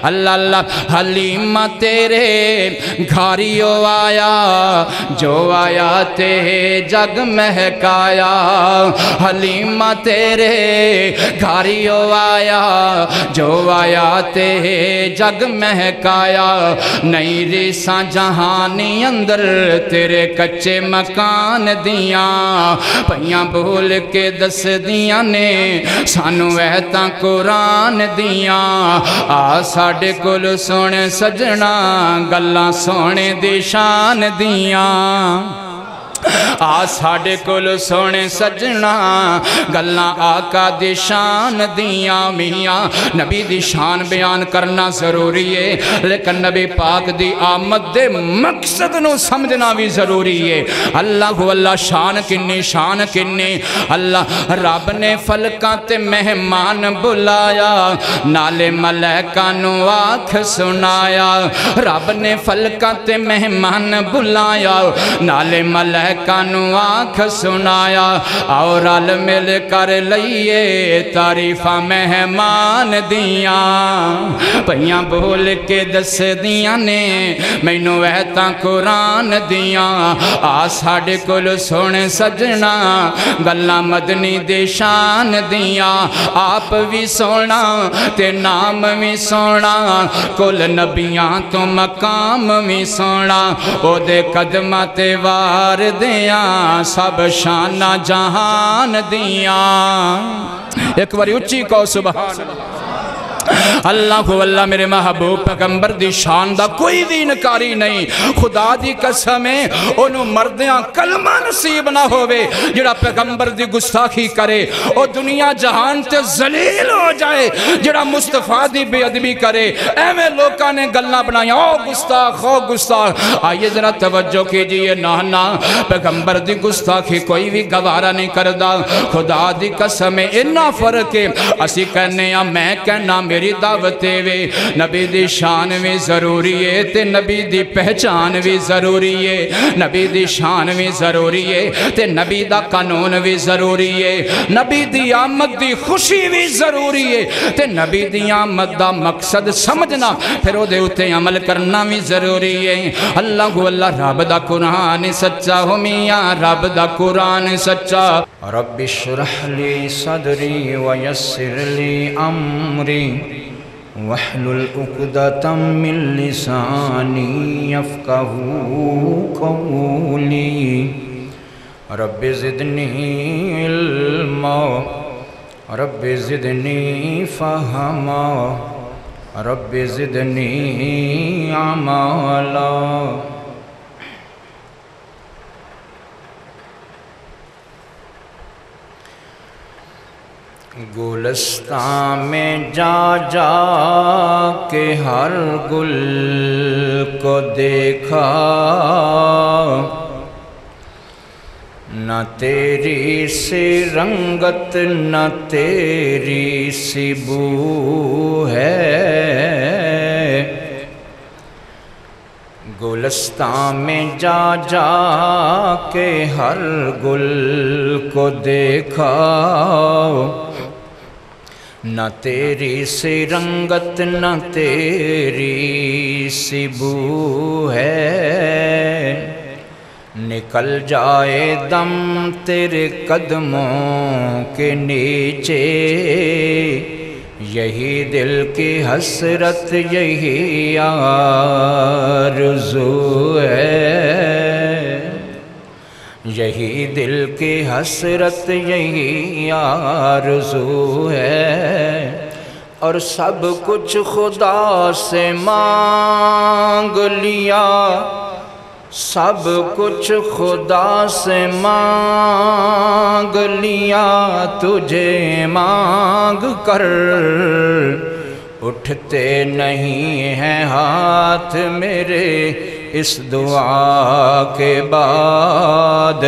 اللہ اللہ حلیمہ تیرے گھاریو آیا جو آیا تے جگ مہکایا حلیمہ تیرے گھاریو آیا جو آیا تے جگ مہکایا نئی ریساں جہانی اندر تیرے کچے مکان دیاں پہیاں بھول کے دس دیاں نے سانو ایتاں قرآن دیاں آ ساڑے کل سونے سجنا گلاں سونے دی شان دیاں آ ساڑے کل سونے سجنا گلاں آقا دی شان دیاں میاں نبی دی شان بیان کرنا ضروری ہے لیکن نبی پاک دی آمد دے مقصد نو سمجھنا بھی ضروری ہے اللہ شان کنی اللہ رب نے فلکاں تے مہمان بلایا نالے ملائکہ نو آنکھ سنایا رب نے فلکاں تے مہمان بلایا نالے ملائکہ کانو آنکھ سنایا اور عل مل کر لئیے تعریفہ مہمان دیاں پہیاں بھول کے دس دیاں نے مینو ایتاں قرآن دیاں آ ساڑے کل سونے سجنا گلاں مدنی دی شان دیاں آپ بھی سونا تے نام بھی سونا کل نبیاں تو مقام بھی سونا او دے قدمہ تے وار دیاں سب شانہ جہان دیاں ایک باری اچھی کو سبحان اللہ میرے محبوب پیغمبر دی شان دا کوئی بھی انکاری نہیں خدا دی قسم ہے انہوں مردیاں کلمہ نصیب نہ ہوئے جڑا پیغمبر دی گستاخی کرے او دنیا جہان تے ذلیل ہو جائے جڑا مصطفیٰ دی بے ادبی کرے ایویں لوکاں نے گلنا بنایا او گستاخ آئیے ذرا توجہ کیجئے نانا پیغمبر دی گستاخی کوئی بھی گوارا نہیں کردہ خدا دی قسم ہے انہا فرق ہے اسی کہنے یا میں کہنا میری دعوتے وے نبی دی شان بھی ضروری ہے تے نبی دی پہچان بھی ضروری ہے نبی دی شان بھی ضروری ہے تے نبی دا قانون بھی ضروری ہے نبی دی آمد دی خوشی بھی ضروری ہے تے نبی دی آمد دا مقصد سمجھنا پھر او دے اتے عمل کرنا بھی ضروری ہے اللہ رب دا قرآن سچا ہو میاں رب دا قرآن سچا رب اشرح لی صدری ویسر لی امری وَاحْلُلْ عُقْدَةً مِّن لِّسَانِي يَفْقَهُوا قَوْلِي رَبِّ زِدْنِي عِلْمًا رَبِّ زِدْنِي فَهْمًا رَبِّ زِدْنِي عَمَلًا گلستان میں جا جا کے ہر گل کو دیکھا نہ تیری سی رنگت نہ تیری سی بو ہے گلستان میں جا جا کے ہر گل کو دیکھا نہ تیری سی رنگت نہ تیری سی بو ہے نکل جائے دم تیرے قدموں کے نیچے یہی دل کی حسرت یہی آرزو ہے یہی دل کی حسرت یہی آرزو ہے اور سب کچھ خدا سے مانگ لیا سب کچھ خدا سے مانگ لیا تجھے مانگ کر اٹھتے نہیں ہیں ہاتھ میرے اس دعا کے بعد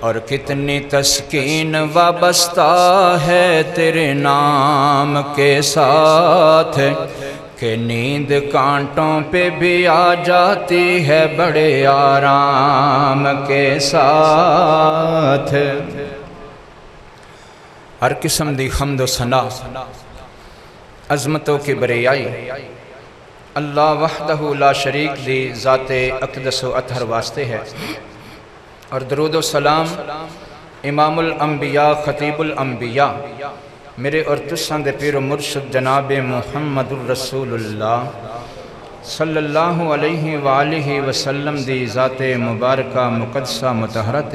اور کتنی تسکین وابستہ ہے تیرے نام کے ساتھ کہ نیند کانٹوں پہ بھی آ جاتی ہے بڑے آرام کے ساتھ ہر قسم دی حمد و ثنا عظمتوں کی بریائی اللہ وحدہ لا شریک دی ذات اقدس و اطہر واسطے ہے، اور درود و سلام امام الانبیاء خطیب الانبیاء میرے اور تساں دے پیر و مرشد جناب محمد الرسول اللہ صلی اللہ علیہ وآلہ وسلم دی ذات مبارکہ مقدسہ مطہرت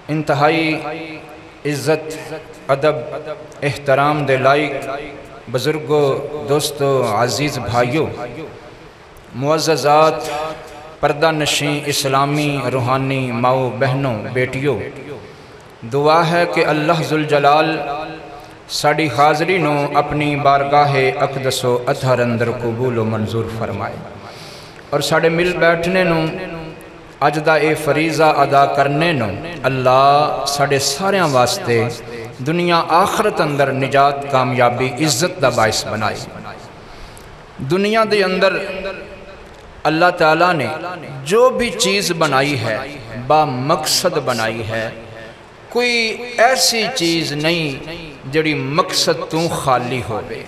انتہائی عزت ادب احترام دے لائق بزرگوں دوستوں عزیز بھائیوں معززات پردہ نشیں اسلامی روحانی ماؤں بہنوں بیٹیوں، دعا ہے کہ اللہ ذوالجلال ساڑی حاضری نو اپنی بارگاہ اقدس و اطہر اندر قبول و منظور فرمائے، اور ساڑے مل بیٹھنے نو اج دا اے فریضہ ادا کرنے نو اللہ ساڑے ساریاں واسطے دنیا آخرت اندر نجات کامیابی عزت دا باعث بنائے۔ دنیا دے اندر اللہ تعالیٰ نے جو بھی چیز بنائی ہے با مقصد بنائی ہے، کوئی ایسی چیز نہیں جڑی مقصد تو خالی ہوئے۔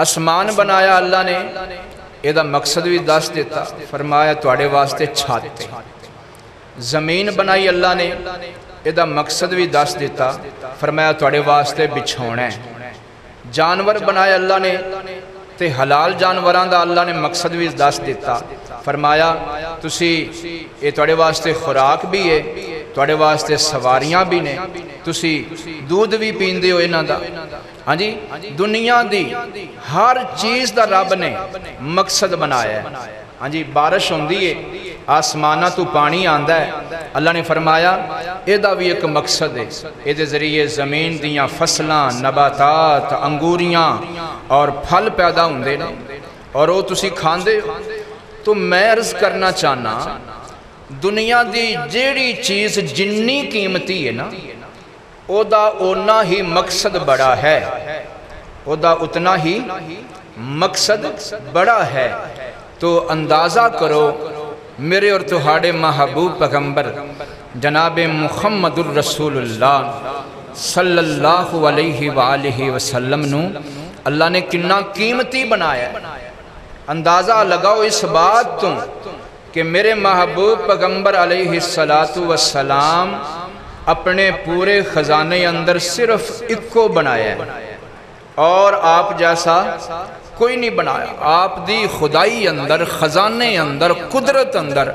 آسمان بنایا اللہ نے، یہ دا مقصد بھی دس دیتا، فرمایا تواڑے واسطے چھاتے۔ زمین بنائی اللہ نے، یہ دا مقصد بھی دس دیتا، فرمایا تواڑے واسطے بچھونے۔ جانور بنایا اللہ نے تے حلال جانوران دا اللہ نے مقصد بھی دس دیتا، فرمایا تسی یہ تواڑے واسطے خوراک بھی ہے، تواڑے واسطے سواریاں بھی نے، تسی دودھ بھی پیندے ہو انہاں دا۔ ہاں جی، دنیا دی ہر چیز دا رب نے مقصد بنایا ہے۔ ہاں جی، بارش ہوندی ہے، آسمانہ تو پانی آندہ ہے، اللہ نے فرمایا اے دا بھی ایک مقصد ہے، اے دے ذریعے زمین دیاں فصلاں نباتات انگوریاں اور پھل پیدا ہوندے نے، اور وہ تسی کھاندے ہو۔ تو میں عرض کرنا چاہنا دنیا دی جیڑی چیز جنی قیمتی ہے نا، او دا اونا ہی مقصد بڑا ہے، او دا اتنا ہی مقصد بڑا ہے۔ تو اندازہ کرو میرے اور تہاڑے محبوب پیغمبر جناب محمد الرسول اللہ صلی اللہ علیہ وآلہ وسلم نو اللہ نے کنا قیمتی بنایا ہے۔ اندازہ لگاؤ اس بات تو کہ میرے محبوب پیغمبر علیہ السلام اپنے پورے خزانے اندر صرف اکو بنایا ہے، اور آپ جیسا کوئی نہیں بنایا۔ آپ دی خدائی اندر خزانے اندر قدرت اندر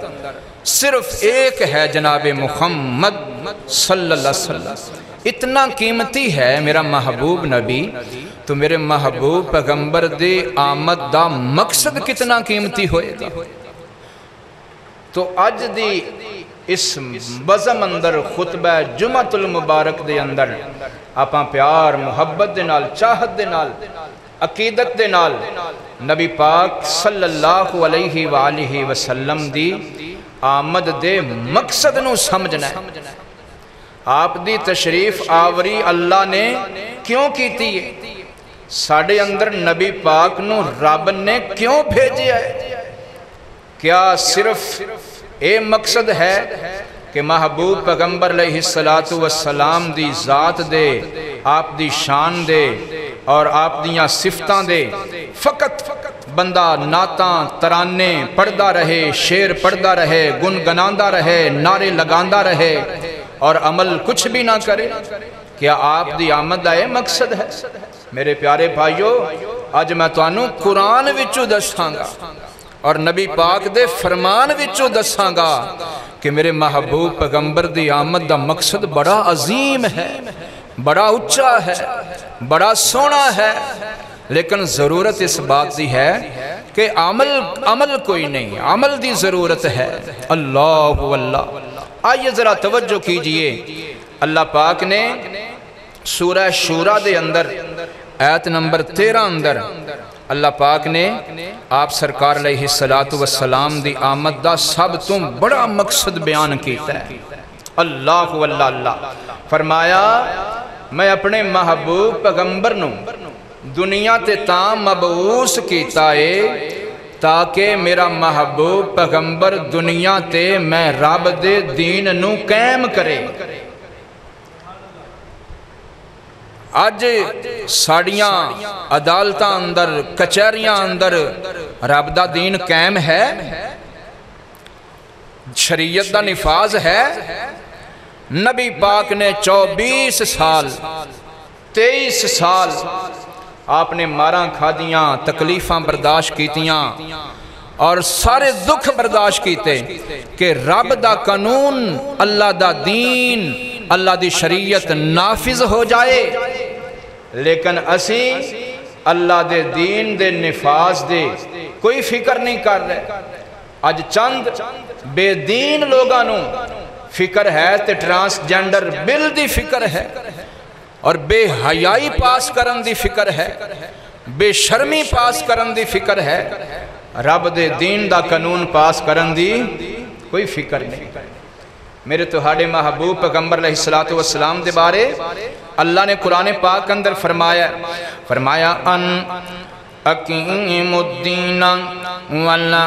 صرف ایک ہے جناب محمد صلی اللہ علیہ وسلم۔ اتنا قیمتی ہے میرا محبوب نبی، تو میرے محبوب پیغمبر دے آمد دا مقصد کتنا قیمتی ہوئے گا۔ تو اج دی اس بزم اندر خطبہ جمعۃ المبارک دے اندر آپاں پیار محبت دے نال چاہت دے نال عقیدت دے نال نبی پاک صلی اللہ علیہ وآلہ وسلم دی آمد دے مقصد نو سمجھنا ہے۔ آپ دی تشریف آوری اللہ نے کیوں کیتی ہے؟ ساڑھے اندر نبی پاک نو رب نے کیوں بھیجے ہے؟ کیا صرف اے مقصد ہے کہ محبوب پیغمبر علیہ السلام دی ذات دے، آپ دی شان دے اور آپ دیاں صفتاں دے فقط بندہ نعتاں ترانے پڑھدا رہے، شعر پڑھدا رہے، گنگناندہ رہے، نعرے لگاندہ رہے اور عمل کچھ بھی نہ کرے؟ کیا آپ دی آمد آئے مقصد ہے؟ میرے پیارے بھائیو، آج میں توانوں قرآن وچوں دساں گا اور نبی پاک دے فرمان وچوں دساں گا کہ میرے محبوب پیغمبر دی آمد دا مقصد بڑا عظیم ہے، بڑا اچھا ہے، بڑا سونا ہے، لیکن ضرورت اس بات دی ہے کہ عمل کوئی نہیں، عمل دی ضرورت ہے۔ اللہ واللہ، آئیے ذرا توجہ کیجئے، اللہ پاک نے سورہ شورہ دے اندر آیت نمبر 13 اندر اللہ پاک نے آپ سرکار علیہ السلام دی آمد دا سب تم بڑا مقصد بیان کیتا ہے۔ اللہ واللہ، اللہ فرمایا میں اپنے محبوب پیغمبر نو دنیا تے تاں مبعوث کیتا ہے تاکہ میرا محبوب پیغمبر دنیا تے میں رب دے دین نو قائم کرے۔ اج ساڑیاں عدالتاں اندر کچہریاں اندر رب دا دین قائم ہے، شریعت دا نفاذ ہے۔ نبی پاک نے 24 سال 23 سال آپ نے ماراں کھادیاں، تکلیفاں برداشت کیتیاں اور سارے دکھ برداشت کیتے کہ رب دا قانون، اللہ دا دین، اللہ دی شریعت نافذ ہو جائے، لیکن اسی اللہ دے دین دے نفاذ دے کوئی فکر نہیں کر رہے۔ اج چند بے دین لوگانوں فکر ہے تے ٹرانسجینڈر بل دی فکر ہے، اور بے حیائی پاس کرن دی فکر ہے، بے شرمی پاس کرن دی فکر ہے، رب دے دین دا قانون پاس کرن دی کوئی فکر نہیں۔ میرے تہاڈے محبوب پیغمبر علیہ السلام دے بارے اللہ نے قرآن پاک اندر فرمایا ان اقیم الدین ولا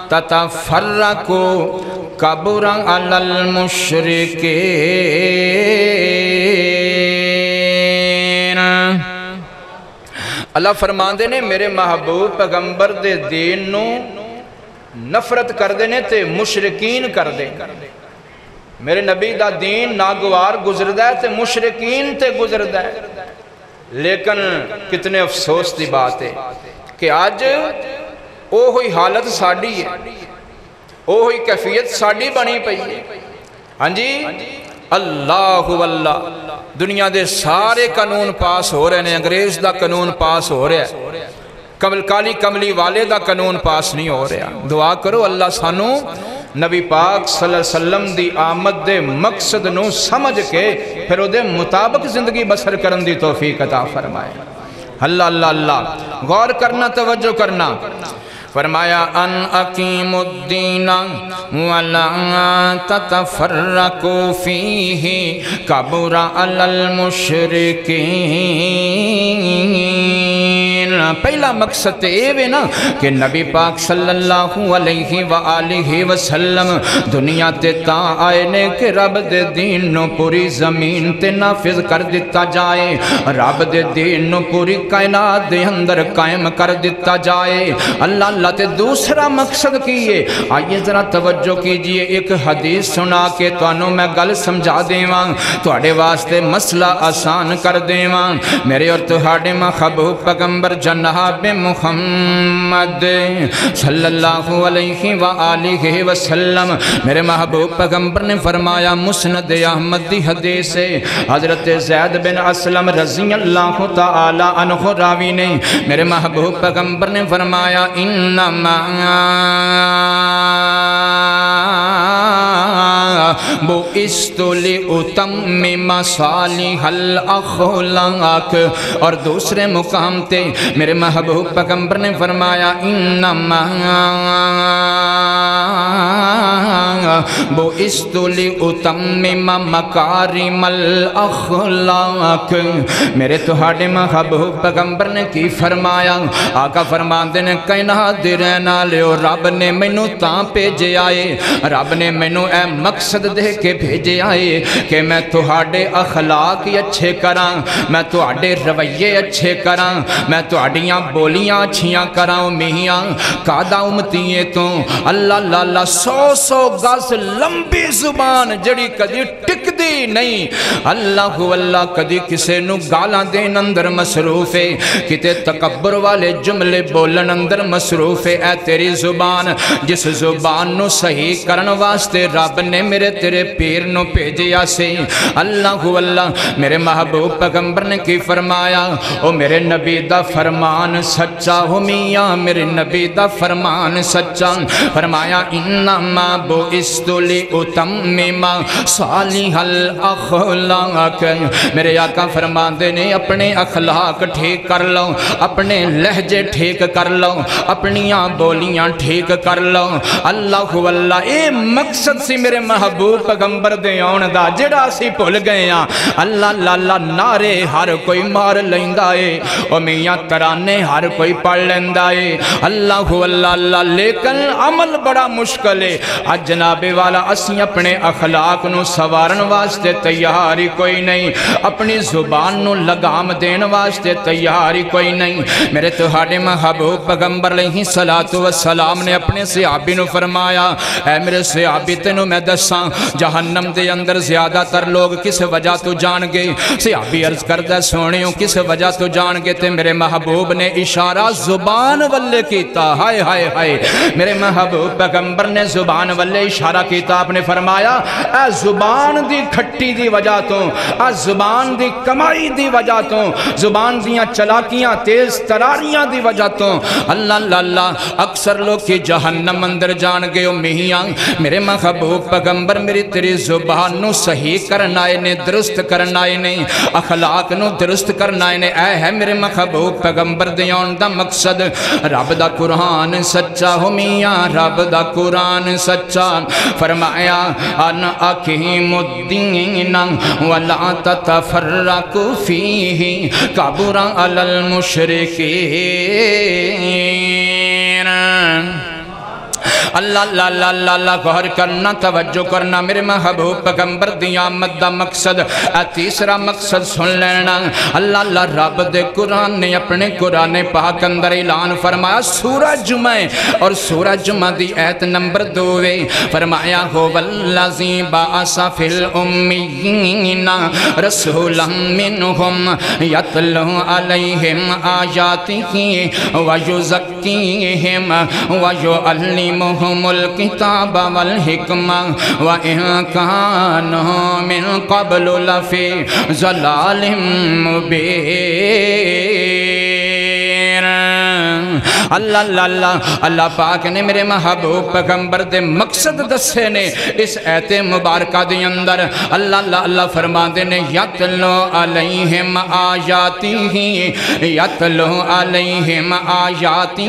تتفرقوا کبر علی المشرکین۔ اللہ فرماندے نے میرے محبوب پیغمبر دے دین نو نفرت کر دینے تے مشرکین کر دے۔ میرے نبی دا دین ناگوار گزردہ ہے تے مشرکین تے گزردہ ہے۔ لیکن کتنے افسوس دی بات ہے کہ آج اوہی حالت ساڑی ہے، اوہی کیفیت ساڑی بنی پئی ہے۔ ہاں جی، اللہ واللہ دنیا دے سارے قانون پاس ہو رہے ہیں، انگریز دا قانون پاس ہو رہا ہے، کالی کملی والے دا قانون پاس نہیں ہو رہا۔ دعا کرو اللہ سانو نبی پاک صلی اللہ علیہ وسلم دی آمد دے مقصد نو سمجھ کے پھر او دے مطابق زندگی بسر کرن دی توفیق عطا فرمائے۔ اللہ اللہ اللہ، غور کرنا، توجہ کرنا۔ فرمایا ان اقیم الدین ولا تتفرقوا فیہ کبر علی المشرکین۔ پہلا مقصد اے وے نا کہ نبی پاک صلی اللہ علیہ وآلہ وسلم دنیا تے تاں آئے نے کہ رب دے دین نو پوری زمین تے نافذ کر دیتا جائے، رب دے دین نو پوری کائنات دے اندر قائم کر دیتا جائے۔ اللہ تے دوسرا مقصد کیے، آئیے ذرا توجہ کیجئے، ایک حدیث سنا کے توانوں میں گل سمجھا دیواں، توڑے واسطے مسئلہ آسان کر دیواں۔ میرے اور توڑے محبوب پیغمبر جناب محمد صلی اللہ علیہ وآلہ وسلم، میرے محبوب پیغمبر نے فرمایا، مسند احمد دی حدیث ہے، حضرت زید بن اسلم رضی اللہ تعالی عنہ راوی نے، میرے محبوب پیغمبر نے فرمایا، انما بعثت لأتمم صالح الاخلاق۔ اور دوسرے مقام تے میرے محبوب پیغمبر نے فرمایا، انما بعثت لأتمم مکارم الاخلاق۔ میرے تہاڈے محبوب پیغمبر نے کی فرمایا؟ آقا فرماندے نے کائنات دے رہن والےو، رب نے مینوں تاں بھیجے آئے، رب نے مینوں اے مقصد دے کے بھیجے آئے کہ میں تہاڈے اخلاق اچھے کراں، میں تہاڈے رویے اچھے کراں، میں تہاڈیاں بولیاں اچھیاں کراں۔ میاں کادا امتیے تو اللہ لالا 100 گز لمبی زبان جڑی کدی ٹک دی نہیں، اللہ واللہ کدی کسے نو گالاں دین اندر مصروف ہے، کتے تکبر والے جملے بولن اندر مصروف ہے۔ اے تیری زبان، جس زبان نو صحیح کرن واسطے رب نے میرے تیرے پیر نو بھیجیا سے۔ اللہ واللہ میرے محبوب پیغمبر نے کی فرمایا، او میرے نبی دا فرمان سچا ہو میاں، میرے نبی دا فرمان سچا۔ فرمایا انما بعثت لأتمم صالح الاخلاق۔ میرے آقا فرماندے نے اپنے اخلاق ٹھیک کر لو، اپنے لہجے ٹھیک کر لو، اپنیاں بولیاں ٹھیک کر لو۔ اللہ واللہ اے مقصد سی میرے محبوب پیغمبر دے آن دا، جڑا سی بھول گئے ہاں۔ اللہ لالا نعرے ہر کوئی مار لیندا اے، او میاں ترانے ہر کوئی پڑھ لیندا اے، اللہ واللہ اللہ، لیکن عمل بڑا مشکل ہے۔ آج جناب جاوے والا اسی اپنے اخلاق نو سوارن واسطے تیار ہی کوئی نہیں، اپنی زبان نو لگام دین واسطے تیار ہی کوئی نہیں۔ میرے تہاڈے محبوب پیغمبر علیہ السلام نے اپنے صحابی نو فرمایا، اے میرے صحابی تینوں میں دساں جہنم دے اندر زیادہ تر لوگ کس وجہ تو جان گے؟ صحابی عرض کردہ سونیوں کس وجہ تو جان گے؟ تے میرے محبوب نے اشارہ زبان والے کیتا، ہائے ہائے ہائے، میرے محبوب پیغمبر نے زبان والے اشارہ کیتا، آپ نے فرمایا اے زبان دی کھٹی دی وجہ تو، اے زبان دی کمائی دی وجہ تو، زبان دیاں چلاکیاں تیز تراریاں دی وجہ تو اللہ اللہ اللہ اکثر لوگ کی جہنم اندر جان گئے ہو۔ میاں میرے محبوب پیغمبر میری تیری زبان نو صحیح کرنا ہے، درست کرنا ہے، اخلاق نو درست کرنا ہے۔ اے ہے میرے محبوب پیغمبر دیان دا مقصد رب دا قرآن سچا ہو میاں، رب دا قرآن سچا۔ فرمایا انا اقیم الدین ولا تتفرقوا فیہ کبر علی المشرکین۔ اللہ اللہ اللہ اللہ اللہ غور کرنا، توجہ کرنا، میرے محبوب پیغمبر دی آمد دا مقصد تیسرا مقصد سن لینا۔ اللہ اللہ رب دے قرآن نے اپنے قرآن پاک اندر اعلان فرمایا، سورہ جمعہ اور سورہ جمعہ دی ایت نمبر 2 فرمایا هو الذی بعث فی الامیین رسولا منہم یتلو علیہم آیاتہ ویزکیہم ویعلمہم الکتاب والحکمہ وَإِن كَانُوا مِن قَبْلُ لَفِي ضَلَالٍ مُبِينٍ۔ اللہ اللہ اللہ اللہ پاک نے میرے محبوب پیغمبر دے مقصد دسے نے اس ایت مبارکہ دے اندر۔ اللہ اللہ اللہ فرماندے نے یتلو علیہم آیاتہ، یتلو علیہم آیاتہ،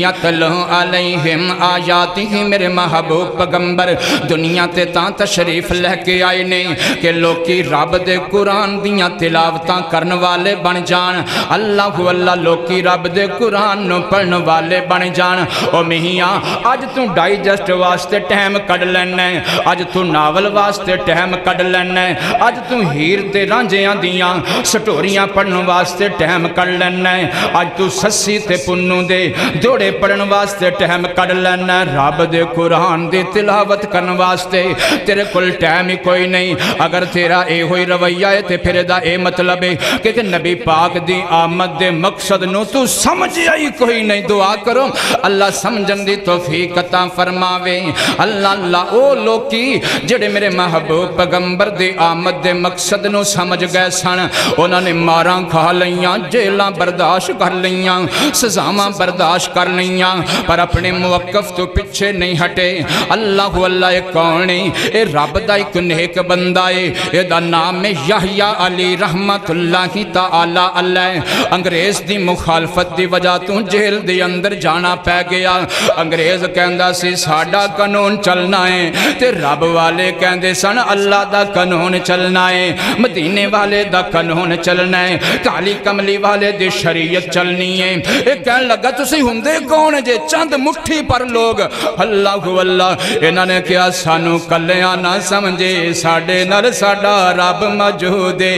یتلو علیہم آیاتہ۔ میرے محبوب پیغمبر دنیا تے تاں تشریف لے کے آئے نے کہ لوکی رب دے قرآن دیاں تلاوتاں کرن والے بن جان۔ اللہ اللہ لوکی رب دے قرآن نو پڑھن والے بن جان۔ او میاں آج تو ڈائجسٹ واسطے ٹائم کڈ لینا ہے، آج تو ناول واسطے ٹائم کڈ لینا ہے، آج تو ہیر تے رانجیاں دیاں سٹوریاں پڑھن واسطے ٹائم کڈ لینا ہے، آج تو سسی تے پنوں دے جوڑے پڑھن واسطے ٹائم کڈ لینا ہے۔ رب دے قرآن دی تلاوت کرن واسطے تیرے کل ٹائم ہی کوئی نہیں۔ اگر تیرا اے ہوئی رویہ ہے تے پھر دا اے مطلب ہے کہ نبی پاک دی آمد دے مقصد نو تو سمجھ آئی کوئی نہیں۔ دعا کرو اللہ سمجھن دی توفیق عطا فرماوے۔ اللہ اللہ او لوکی جڑے میرے محبوب پیغمبر دی آمد دے مقصد نو سمجھ گئے سن، انہوں نے ماراں کھا لیاں، جیلاں برداشت کر لیاں، سزاواں برداشت کر لیاں، پر اپنے موقف تو پیچھے نہیں ہٹے۔ اللہ اللہ ایک کون ہے؟ اے رب دا ایک نیک بندہ ہے، اے دا نام ہے یحییٰ علی رحمت اللہ تعالی علیہ۔ انگریز دی مخالفت دی وجہ تو جیل دی اندر جانا پہ گیا۔ انگریز کہندا سی ساڈا قانون چلنا ہے، تے رب والے کہندے سن اللہ دا قانون چلنا ہے، مدینے والے دا قانون چلنا ہے، کالی کملی والے دی شریعت چلنی ہے۔ ایک کہن لگا تسی ہوندے کون جے؟ چند مٹھی پر لوگ۔ اللہ اللہ انہاں نے کیا سانو کلیاں نہ سمجھے، ساڈے نال ساڈا رب موجود ہے۔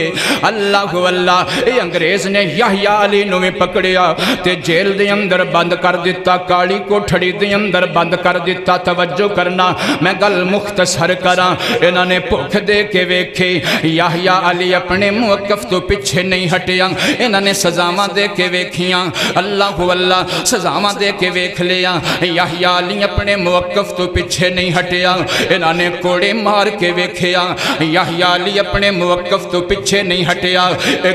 اللہ اللہ اے انگریز نے یحییٰ علی نو بھی پکڑیا تے جیل دے اندر بند کر دیتا، کالی کوٹھڑی دے اندر بند کر دیتا۔ توجہ کرنا میں گل مختصر کراں، انہاں نے بھوک دے کے ویکھے، یحییٰ علی اپنے موقف تو پیچھے نہیں ہٹیا، انہاں نے سزاواں دے کے ویکھیاں۔ اللہ اللہ سزاواں دے کے ویکھ لیا، یحییٰ علی اپنے موقف تو پیچھے نہیں ہٹیا، انہاں نے کوڑے مار کے ویکھیا، یحییٰ علی اپنے موقف تو پیچھے نہیں ہٹیا۔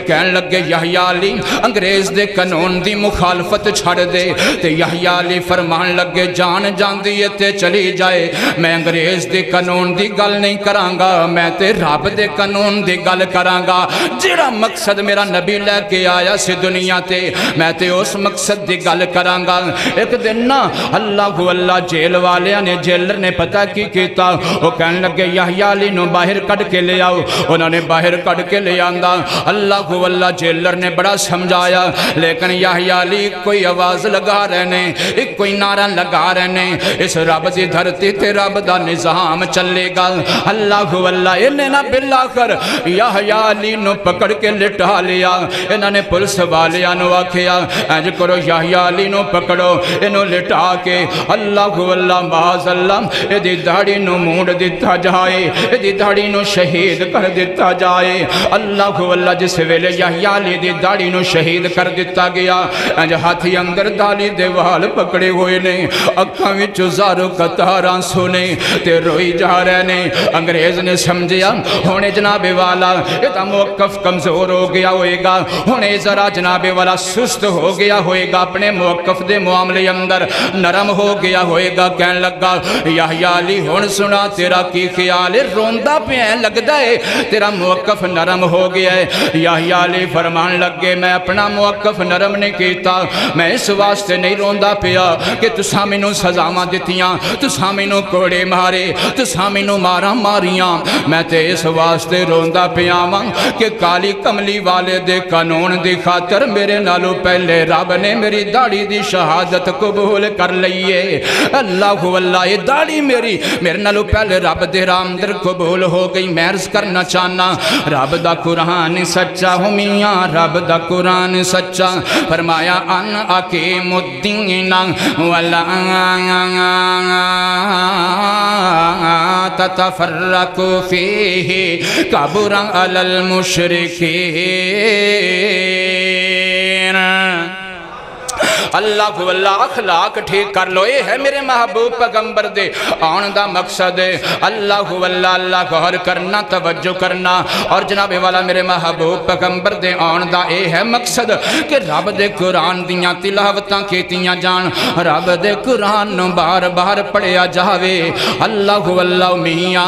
کہن لگے یحییٰ علی انگریز دے قانون دی مخالفت چھڑ دے، تے یحییٰ علی فرمان لگے جان جاندی ہے تے چلی جائے، میں انگریز دے قانون دی گل نہیں کرانگا، میں تے رب دے قانون دی گل کرانگا۔ جڑا مقصد میرا نبی لے کے آیا سی دنیا تے، میں تے اس مقصد دی گل کرانگا۔ ایک دن نا اللہ اللہ جیل والیاں نے، جیلر نے پتہ کی کیتا، وہ کہن لگے یحییٰ علی نو باہر کڑ کے لے آؤ۔ انہوں نے باہر کڑ کے لے آندا۔ اللہ اللہ جیلر نے بڑا سمجھایا، لیکن یحییٰ علی کوئی آواز آواز لگا رہنے ایک کوئی نعرہ لگا رہنے اس رب دی دھرتی تے رب دا نظام چلے گا اللہ واللہ انہیں نہ بالآخر یحییٰ علی نو پکڑ کے لٹا لیا انہوں نے پولیس والیاں نو آکھیا انج کرو یحییٰ علی نو پکڑو انہوں لٹا کے اللہ واللہ معاذ اللہ ایدی داڑی نو مونڈ دیتا جائے ایدی داڑی نو شہید کر دیتا جائے اللہ واللہ جس ویلے یحییٰ علی دی داڑی نو شہید کر دیتا گیا انج ہاتھی اندر دالی دیوال پکڑے ہوئے نے اکھاں وچ زارو قطاراں سنے تے روئی جا رہے نے انگریز نے سمجھیا ہونے جناب والا یہ موقف کمزور ہو گیا ہوئے گا ہونے ذرا جناب والا سست ہو گیا ہوئے گا اپنے موقف دے معاملے اندر نرم ہو گیا ہوئے گا کہنے لگا یحییٰ علی ہون سنا تیرا کی خیال ہے روندہ پہ ہیں لگتا ہے تیرا موقف نرم ہو گیا ہے یحییٰ علی فرمان لگ گئے میں اپنا موقف نرم نہیں کیتا میں اس واسطے نہیں روندہ پیا کہ تساں مینوں سزاواں دتیاں تساں مینوں کوڑے مارے تساں مینوں ماراں ماریاں میں تے اس واسطے روندہ پیا واں کہ کالی کملی والے دے قانون دی خاطر میرے نالو پہلے رب نے میری داڑھی دی شہادت قبول کر لئیے اللہ واللہ یہ داڑھی میرے نالو پہلے رب دے رامدر قبول ہو گئی میں عرض کرنا چاہنا رب دا قرآن سچا ہوں میاں رب دا قرآن سچا فرمایا ان اقیم الدین ولا تتفرقوا فیہ کبر علی المشرکین اللہ واللہ اخلاق ٹھیک کر لو یہ ہے میرے محبوب پیغمبر دے آن دا مقصد ہے اللہ واللہ اللہ غور کرنا توجہ کرنا اور جناب والا میرے محبوب پیغمبر دے آن دا یہ ہے مقصد کہ رب دے قرآن دیاں تلاوتاں کیتیاں جان رب دے قرآن نو بار بار پڑھیا جاوے اللہ واللہ میاں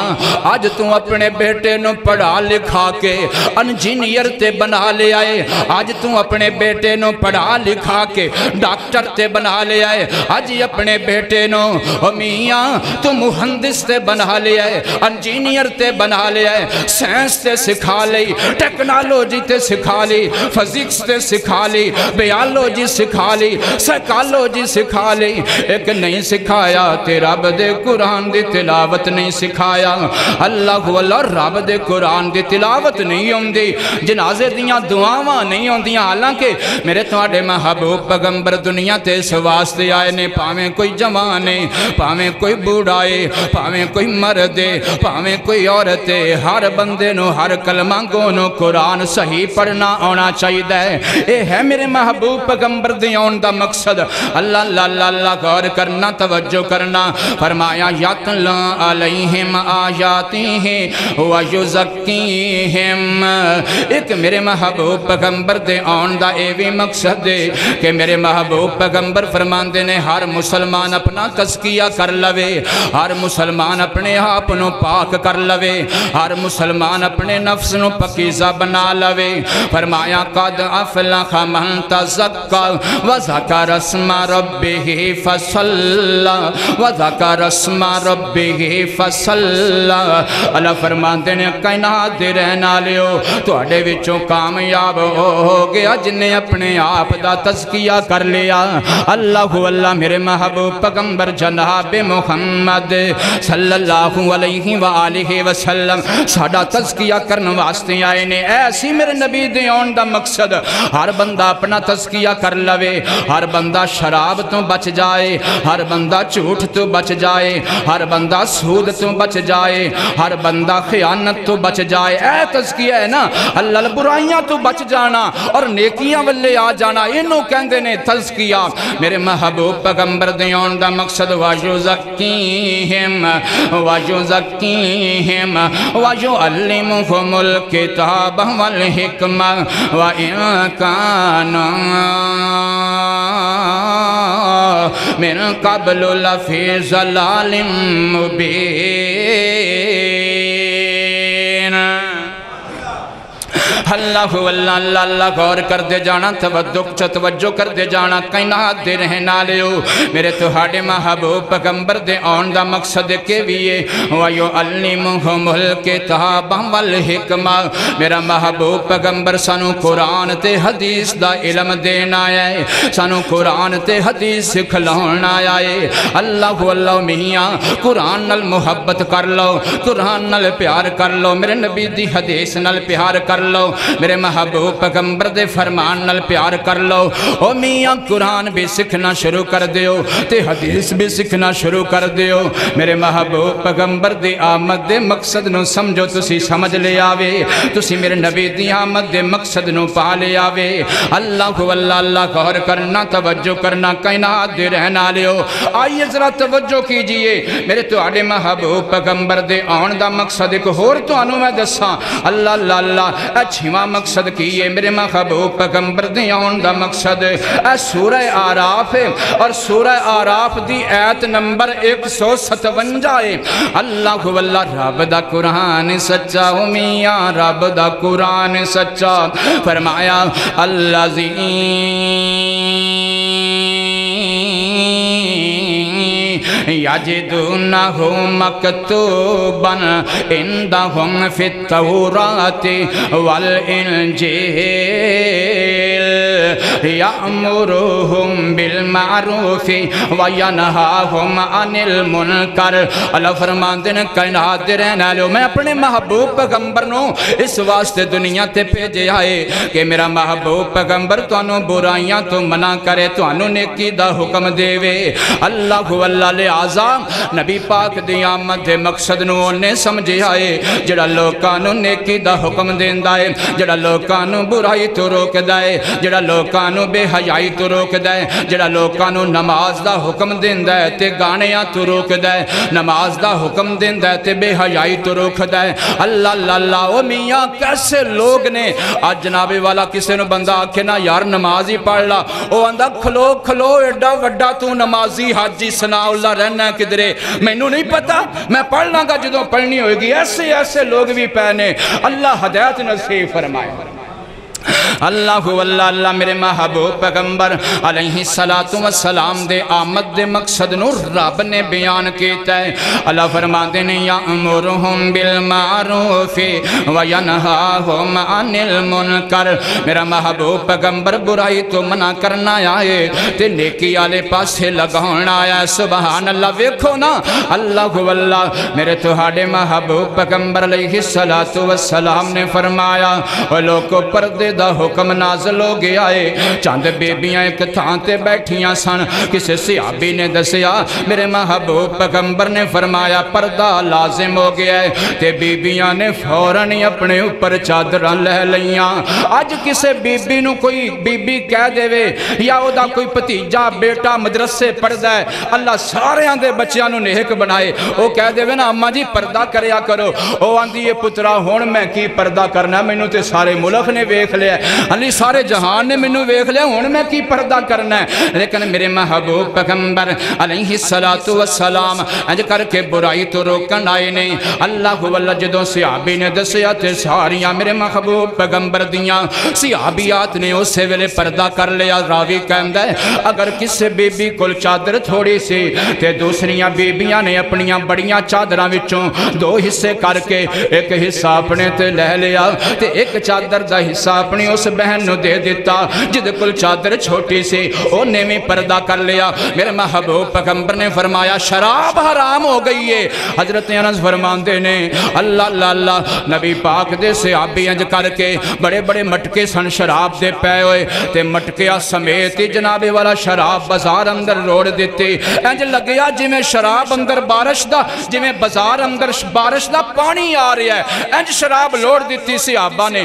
آج تو اپنے بیٹے نو پڑھا لکھا کے انجینئر تے بنا لے آئے آج تو اپنے بیٹے نو پڑھا لکھا کے ڈاکٹر تے بنا لے آئے آج اپنے بیٹے نو میاں تو مہندس تے بنا لے آئے انجینئر تے بنا لے آئے سائنس تے سکھا لے ٹیکنالوجی تے سکھا لے فزکس تے سکھا لے بیالوجی سکھا لے سائیکالوجی سکھا لے ایک نہیں سکھایا تے رب دے قرآن دی تلاوت نہیں سکھایا اللہ واللہ رب دے قرآن دی تلاوت نہیں ہوں دی جنازے دیاں دعاواں نہیں ہوں دیاں حالانکہ میرے تواڈے محبوب پیغمبر دنیا تے اس واسطے آئے نے پاویں کوئی جوانے پاویں کوئی بوڑھائے پاویں کوئی مردے پاویں کوئی عورتے ہر بندے نو ہر کلمہ گونو قرآن صحیح پڑھنا آنا چاہیے ہے اے ہے میرے محبوب پیغمبر دیون دا مقصد اللہ اللہ اللہ اللہ غور کرنا توجہ کرنا فرمایا یتلا علیہم آیاتہ ویزکیہم ایک میرے محبوب پیغمبر دیون دا اے بھی مقصد ہے کہ میرے محبوب پیغمبر فرماندے نے ہر مسلمان اپنا تزکیہ کر لوے ہر مسلمان اپنے آپ نو پاک کر لوے ہر مسلمان اپنے نفس نو پکیزہ بنا لوے فرمایا قد افلح من تزکا وذکر اسم ربہ فصلی وذکر اسم ربہ فصلی اللہ فرماندے نے کائنات دے رہنا لیو تو اڈے وچوں کامیاب ہو گیا جنہیں اپنے آپ دا تزکیہ کر لیا اللہ اللہ میرے محبوب پیغمبر جناب محمد صلی اللہ علیہ وآلہ وسلم ساڈا تزکیہ کرنے واسطے آئے نے ایسی میرے نبی دیون دا مقصد ہر بندہ اپنا تزکیہ کر لوے ہر بندہ شراب تو بچ جائے ہر بندہ جھوٹ تو بچ جائے ہر بندہ سود تو بچ جائے ہر بندہ خیانت تو بچ جائے اے تزکیہ ہے نا اللہ برائیاں تو بچ جانا اور نیکیاں والے آ جانا انہوں کہندے نے تزکیہ میرے محبوب پیغمبر دیون دا مقصد وَيُزَكِّيهِمْ وَيُعَلِّمُهُمُ الْكِتَابَ وَالْحِكْمَةَ وَإِن كَانُوا مِن قَبْلُ لَفِي ضَلَالٍ مُبِينٍ اللہ اللہ اللہ اللہ غور کر دے جانا توجہ کر دے جانا کائنات دے رہن والےو میرے تہاڈے محبوب پیغمبر دے آن دا مقصد کے ویے وَيُعَلِّمُهُمُ الْكِتَابَ وَالْحِکْمَةَ میرا محبوب پیغمبر سانو قرآن تے حدیث دا علم دینا ہے سانو قرآن تے حدیث سکھلانا ہے اللہ اللہ میاں قرآن نال محبت کر لو قرآن نال پیار کر لو میرے نبی دی حدیث نال پیار کر لو میرے محبوب پیغمبر دے فرمان نال پیار کر لو او میاں قرآن بھی سکھنا شروع کر دیو تے حدیث بھی سکھنا شروع کر دیو میرے محبوب پیغمبر دی آمد دے مقصد نو سمجھو تسی سمجھ لے آوے تسی میرے نبی دی آمد دے مقصد نو پا لے آوے اللہ اللہ اللہ غور کرنا توجہ کرنا کائنات دے رہنا لیو آئیے ذرا توجہ کیجئے میرے تو آڑے محبوب پیغمبر دے آن دا مقصد ایک اور تو آنو میں دساں اللہ اللہ اللہ اچھیواں مقصد کیے میرے محبوب پیغمبر دے آن دا مقصد سورہ آراف ہے اور سورہ آراف دی آیت نمبر 157 ہے اللہ واللہ رب دا قرآن سچا میاں رب دا قرآن سچا فرمایا الذین یجدونہ مکتوباً عندہم فی التوراۃ والانجیل یأمرہم بالمعروف وینہاہم عن المنکر اللہ فرماندے نے کائنات دے رہنا لو میں اپنے محبوب پیغمبر نو اس واسطے دنیا تے بھیجے آئے کہ میرا محبوب پیغمبر توانو برائیاں تو منع کرے توانو نیکی دا حکم دے وے اللہ واللہ لہذا نبی پاک دی آمد دے مقصد نو نے سمجھے آئے جڑا لوکانو نیکی دا حکم دیندہ ہے جڑا لوکانو برائی تو روک دائے جڑا لوکانو بے حیائی تو روک دائے جڑا لوکانو نماز دا حکم دیندہ ہے تے گانیاں تو روک دائے نماز دا حکم دیندہ ہے تے بے حیائی تو روک دائے اللہ اللہ اللہ او میاں کیسے لوگ نے آج جنابے والا کسے نو بندہ آکھے نا یار نمازی پڑھ لا او اندھا کھلو کھلو ایڈا وڈا تو نمازی حاجی ثناء اللہ رہنا کدرے میں نو نہیں پتا میں پڑھ لاں گا جدوں پڑھنی ہوئے گی ایسے ایسے لوگ بھی پہنے اللہ ہدایت نصیب فرمائے اللہ واللہ اللہ میرے محبوب پیغمبر علیہ السلام دے آمد دے مقصد نو رب نے بیان کیتا ہے اللہ فرماندے نے یأمرہم بالمعروف وینہاہم عن المنکر میرا محبوب پیغمبر برائی تو منع کرنا آئے تے نیکی آلے پاسے لگانا آیا سبحان اللہ ویکھو نا اللہ واللہ میرے تہاڈے محبوب پیغمبر علیہ السلام نے فرمایا وہ لوگوں پردے دا حکم نازل ہو گیا ہے چاند بیبیاں ایک تھان تے بیٹھیاں سن کسی صحابی نے دسیا میرے محبوب پیغمبر نے فرمایا پردہ لازم ہو گیا ہے تے بیبیاں نے فوراً اپنے اوپر چادراں لے لیاں آج کسے بیبی نو کوئی بیبی کہہ دے وے یا او دا کوئی پتیجا بیٹا مدرسے پڑھدا ہے اللہ سارے آندے بچیاں نو نیک بنائے او کہہ دے وے نا اماں جی پردہ کریا کرو او آندی یہ پترا ہون میں کی پردہ کرنا میں نو تے سارے ملک نے ویکھ لیا علی سارے جہان نے منو ویکھ لیا ہون میں کی پردہ کرنا ہے لیکن میرے محبوب پیغمبر علیہ السلام انج کر کے برائی تو روکن آئے نہیں اللہ واللہ جدوں صحابی نے دسیا تے ساریاں میرے محبوب پیغمبر دیاں صحابیات نے اسے ویلے پردہ کر لیا راوی کہندہ ہے اگر کسے بی بی کل چادر تھوڑی سی تے دوسریاں بیبیاں نے اپنیاں بڑیاں چادراں وچوں دو حصے کر کے ایک حصہ اپنے تے لے لیا تے ایک چادر دا حصہ اپنی اس بہن نو دے دیتا جد کل چادر چھوٹی سی انہیں میں پردہ کر لیا میرے محبوب پیغمبر نے فرمایا شراب حرام ہو گئی ہے حضرت انس فرماندے نے اللہ اللہ اللہ نبی پاک دے صحابی انج کر کے بڑے بڑے مٹکے سن شراب دے پے ہوئے تے مٹکیا سمیتی جنابے والا شراب بازار اندر روڑ دیتے انج لگیا جی میں شراب اندر بارش دا جی میں بازار اندر بارش دا پانی آ رہا ہے انج شراب لوڑ دیتی صحابہ نے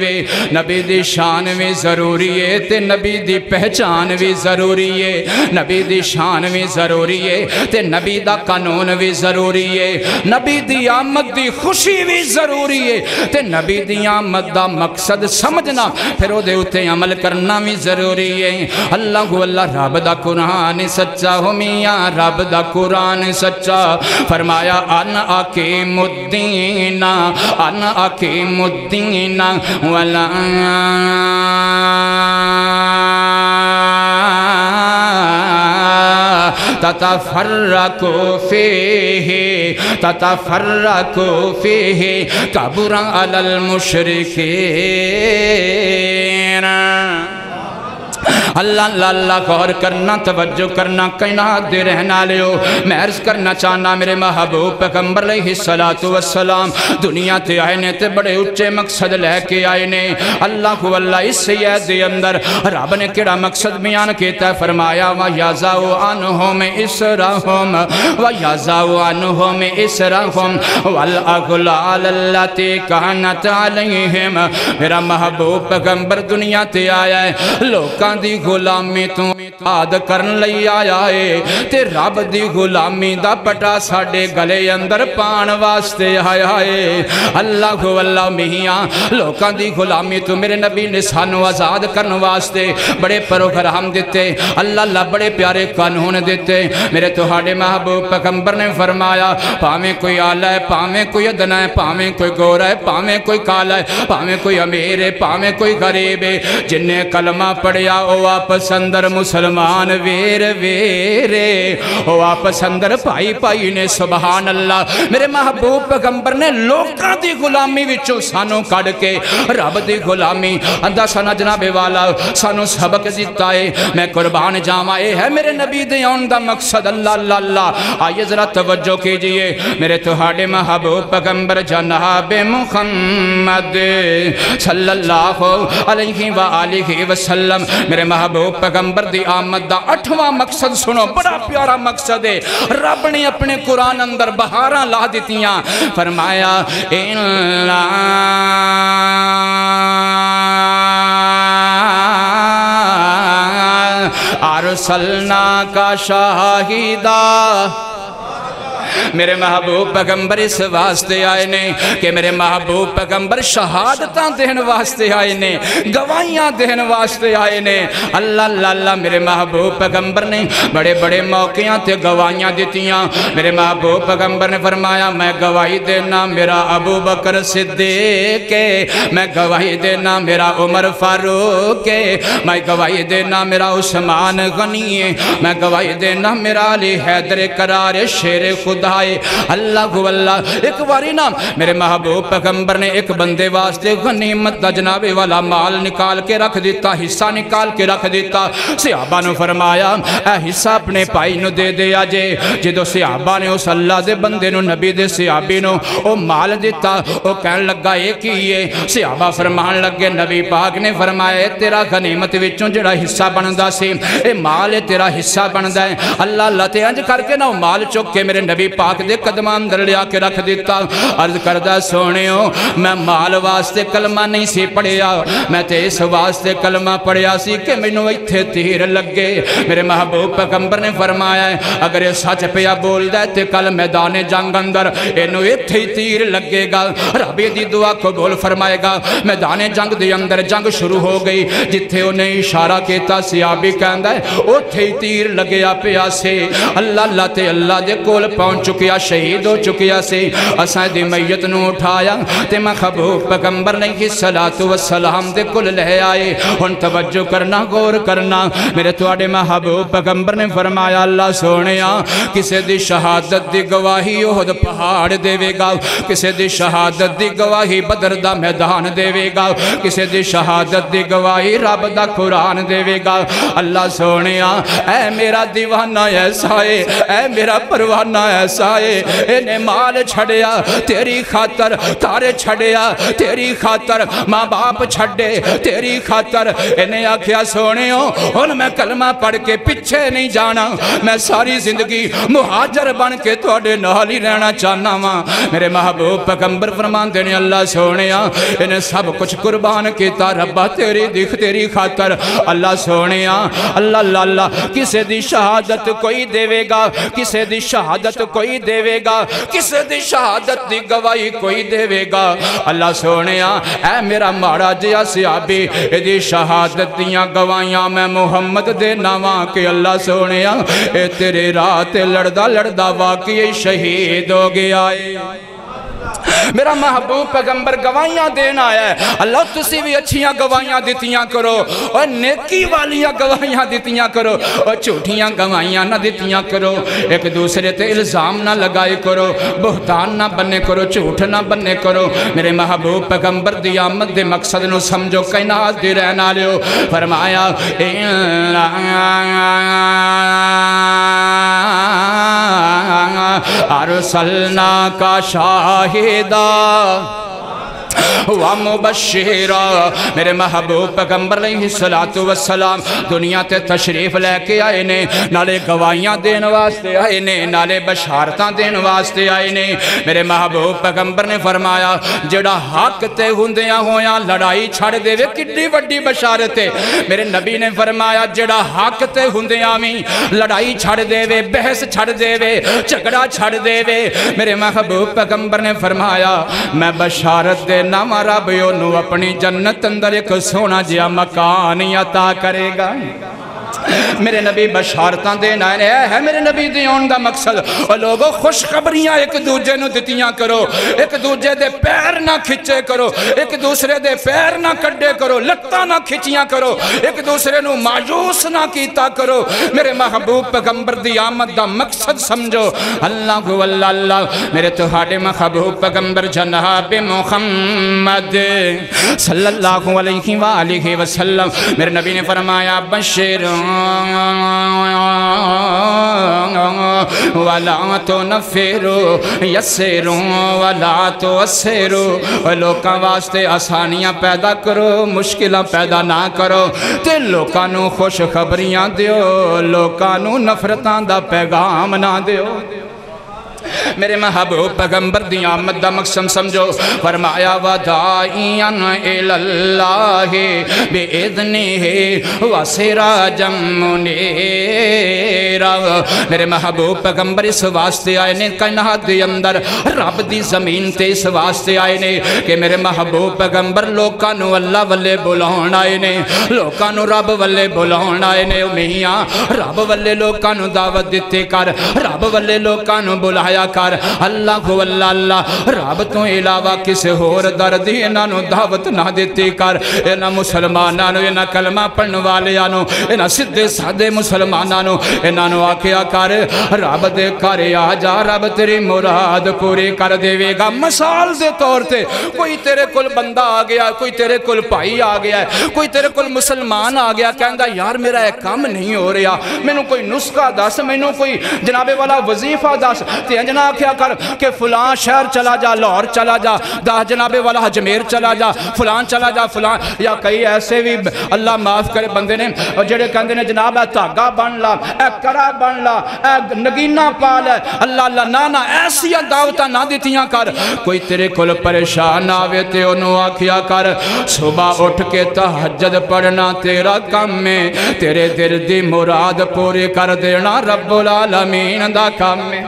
وے نبی دی شان بھی ضروری ہے تے نبی دی پہچان بھی ضروری ہے نبی دی شان بھی ضروری ہے تے نبی دا قانون بھی ضروری ہے نبی دی آمد دی خوشی بھی ضروری ہے تے نبی دی آمد دا مقصد سمجھنا پھر او دے اتے عمل کرنا بھی ضروری ہے اللہ رب دا قرآن سچا ہو میاں رب دا قرآن سچا فرمایا ان اقیم الدین ان اقیم الدین ولا تتفرقوا فيه كبر على المشركين اللہ اللہ غور کرنا توجہ کرنا کائنات دے رہنا لیو میں عرض کرنا چاہنا میرے محبوب پیغمبر علیہ السلام دنیا تے آئے نے تے بڑے اچھے مقصد لے کے آئے نے اللہ اس سید دے اندر رب نے کیڑا مقصد بیان کیتا ہے فرمایا وَيَزَوْ عَنْهُمْ إِسْرَهُمْ وَيَزَوْ عَنْهُمْ إِسْرَهُمْ وَالْأَغْلَالَ الَّتِي كَانَتْ عَلَيْهِمْ میرا محبوب پیغمبر دنیا تے آیا ہے لوکاں دی غلامی تو آد کرن لئی آیا ہے تے رب دی غلامی دا پٹا ساڑے گلے اندر پان واسطے آیا ہے اللہ میاں لوکاں دی غلامی تو میرے نبی نے سانو آزاد کرن واسطے بڑے پروگرام دیتے اللہ بڑے پیارے قانون دیتے میرے تہاڈے محبوب پیغمبر نے فرمایا پاویں کوئی آلہ ہے پاویں کوئی ادنا ہے پاویں کوئی گورا ہے پاویں کوئی کالا ہے پاویں کوئی امیر ہے پاویں کوئی غریب ہے جن نے کلمہ پڑھیا او آپس اندر مسلمان ویر ویرے او آپس اندر پائی پائی نے سبحان اللہ میرے محبوب پیغمبر نے لوکاں دی غلامی وچوں سانو کڑ کے رب دی غلامی اندہ سنا جناب والا سانو سبق دیتا ہے میں قربان جاواں اے ہے میرے نبی دے آن دا مقصد اللہ آئیے ذرا توجہ کیجئے میرے تہاڈے محبوب پیغمبر جناب محمد صلی اللہ علیہ وآلہ وسلم میرے محبوب پیغمبر دی آمد دا 8واں مقصد سنو بڑا پیارا مقصد ہے رب نے اپنے قرآن اندر بہاراں لا دیتیاں فرمایا ارسلناک شاہدا میرے محبوب پیغمبر اس واسطے آئے نے کہ میرے محبوب پیغمبر شہادتاں دہن واسطے آئے نے گواہیاں دہن واسطے آئے نے اللہ میرے محبوب پیغمبر نے بڑے بڑے موقعوں تے گواہیاں دیتیاں میرے محبوب پیغمبر نے فرمایا میں گواہی دینا میرا ابو بکر صدیق ہے میں گواہی دینا میرا عمر فاروق ہے میں گواہی دینا میرا عثمان غنی ہے میں گواہی دینا میرا علی حیدر قرار شیر خدا ہے اللہ ایک باری نا میرے محبوب پیغمبر نے ایک بندے واسطے غنیمت دا جناب والا مال نکال کے رکھ دیتا حصہ نکال کے رکھ دیتا صحابہ نے فرمایا اے حصہ اپنے پائی نو دے دے آجے جدو صحابہ نے اس اللہ دے بندے نو نبی دے صحابی نو او مال دیتا او کہن لگا ایک ہی ہے صحابہ فرمان لگے نبی پاک نے فرمایا تیرا غنیمت وچوں جڑا حصہ بندا سی اے مال تیرا حصہ بندا ہے اللہ تے انج کر کے نا مال چک کے میرے نبی پاک دے قدمان اندر لیا کے رکھ دیتا عرض کردہ سونیو میں مال واسطے کلمہ نہیں سی پڑھیا میں تے اس واسطے کلمہ پڑھیا سی کہ منو ایتھے تیر لگے میرے محبوب پیغمبر نے فرمایا ہے اگر یہ سچ پیا بول دے تے کل میدان جنگ اندر انو ایتھے تیر لگے گا ربی دی دعا کو بول فرمائے گا میدان جنگ دی اندر جنگ شروع ہو گئی جتھے انہیں اشارہ کیتا صحابی کہندہ ہے اوتھے تیر لگیا پیا سے اللہ تے اللہ دے کول پہنچ چکیا شہید ہو چکیا سے اساں دی میت نو اٹھایا تے محبوب پیغمبر علیہ السلام دے کل لے آئے ہن توجہ کرنا غور کرنا میرے تواڈے محبوب پیغمبر نے فرمایا اللہ سونیا کسے دی شہادت دی گواہی احد پہاڑ دے گا کسے دی شہادت دی گواہی بدر دا میدان دے گا کسے دی شہادت دی گواہی رب دا قرآن دے گا اللہ سونیا اے میرا دیوانہ ایسا ہے اے میرا پروانہ ایسا ایسا ہے انہیں مال چھڑیا تیری خاطر تارے چھڑیا تیری خاطر ماں باپ چھڑے تیری خاطر انہیں آکھیا سونے ہو ان میں کلمہ پڑھ کے پچھے نہیں جانا میں ساری زندگی مہاجر بن کے توڑے نال ہی رہنا چاہنا ماں میرے محبوب پیغمبر فرمان دینے اللہ سونیا انہیں سب کچھ قربان کیتا ربا تیری دکھ تیری خاطر اللہ سونیا اللہ اللہ اللہ کسے دی شہادت کوئی دے گا کسے دی شہادت کوئی دے گا کسے دی شہادت دی گواہی کوئی دے گا اللہ سونیا اے میرا مارا جیا صحابی دی شہادت دیاں گواہیاں میں محمد دے نواں کہ اللہ سونیا اے تیرے رات لڑدا لڑدا واقعی شہید ہو گیا ہے میرا محبوب پیغمبر گواہیاں دینا ہے اللہ تسی بھی اچھیاں گواہیاں دیتیاں کرو اور نیکی والیاں گواہیاں دیتیاں کرو اور جھوٹیاں گواہیاں نہ دیتیاں کرو ایک دوسرے تے الزام نہ لگائے کرو بہتان نہ بننے کرو جھوٹ نہ بننے کرو میرے محبوب پیغمبر دی آمد دے مقصد نو سمجھو کائنات دی رہنا لیو فرمایا ارسلنا کا شاہدہ ومبشرہ میرے محبوب پیغمبر علیہ السلام دنیا تے تشریف لے کے آئے نے نالے گواہیاں دین واسطے آئے نے نالے بشارتاں دین واسطے آئے نے میرے محبوب پیغمبر نے فرمایا جڑا حق تے ہندیاں ہویاں لڑائی چھڑ دے وے کتنی وڈی بشارت ہے میرے نبی نے فرمایا جڑا حق تے ہندیاں میں لڑائی چھڑ دے وے بحث چھڑ دے وے جھگڑا چھڑ دے وے میرے محبوب پیغمبر نے فرمایا میں بشارت دے نام رب انہوں اپنی جنت اندر ایک سونا جیا مکان عطا کرے گا میرے نبی بشارتاں دینا ہے میرے نبی دیون دا مقصد اور لوگوں خوشخبریاں ایک دوجے نو دتیاں کرو ایک دوجے دے پیر نہ کھچے کرو ایک دوسرے دے پیر نہ کڈے کرو لتاں نہ کھچیاں کرو ایک دوسرے نو مایوس نہ کیتا کرو میرے محبوب پیغمبر دی آمد دا مقصد سمجھو اللہ واللہ اللہ میرے تہاڈے محبوب پیغمبر جناب محمد صلی اللہ علیہ وآلہ وسلم میرے نبی نے فرمایا بشیر وَلَا تُنَفِّرُوا يَسِّرُوا وَلَا تُعَسِّرُوا لوکاں واسطے آسانیاں پیدا کرو مشکلہ پیدا نہ کرو تے لوکاں نو خوش خبریاں دیو لوکاں نو نفرتاں دا پیغام نہ دیو میرے محبوب پیغمبر دی آمد دا مقصد سمجھو فرمایا وَدَائِيًا إِلَى اللَّهِ بِإِذْنِهِ وَسِرَاجًا مُنِيرًا میرے محبوب پیغمبر اس واسطے آئے نے کائنات دی اندر رب دی زمین تے اس واسطے آئے نے کہ میرے محبوب پیغمبر لوکانو اللہ والے بلاؤن آئے نے لوکانو رب والے بلاؤن آئے نے میاں رب والے لوکانو دعوت دیتے کر رب والے لوکانو بلایا کر اللہ واللہ اللہ رب تو علاوہ کسے ہور دردی انہوں دعوت نہ دیتی کر انہوں مسلمانانو انہوں کلمہ پڑھن والیانو انہوں سدھے سادے مسلمانانو انہوں آکیا کر رب دے کر آجا رب تیری مراد پوری کر دے گا مثال دے طور تے کوئی تیرے کل بندہ آ گیا کوئی تیرے کل بھائی آ گیا ہے کوئی تیرے کل مسلمان آ گیا کہندا یار میرا ایک کام نہیں ہو رہا میں کوئی نسخہ دس میں کوئی جناب والا وظیفہ دس تے انجنا کیا کر کہ فلان شہر چلا جا لاہور چلا جا دا جناب والا اجمیر چلا جا فلان چلا جا فلان یا کئی ایسے بھی اللہ معاف کرے بندے نے جڑے کہندے نے جناب اے دھاگا بن لا اے کرا بن لا اے نگینہ پا لے اللہ اللہ نانا ایسی دعوتاں نہ دیتیاں کر کوئی تیرے کل پریشان آوے تے انہوں آکھیا کر صبح اٹھ کے تہجد پڑھنا تیرا کام میں تیرے دل دی مراد پوری کر دینا رب العالمین دا کام میں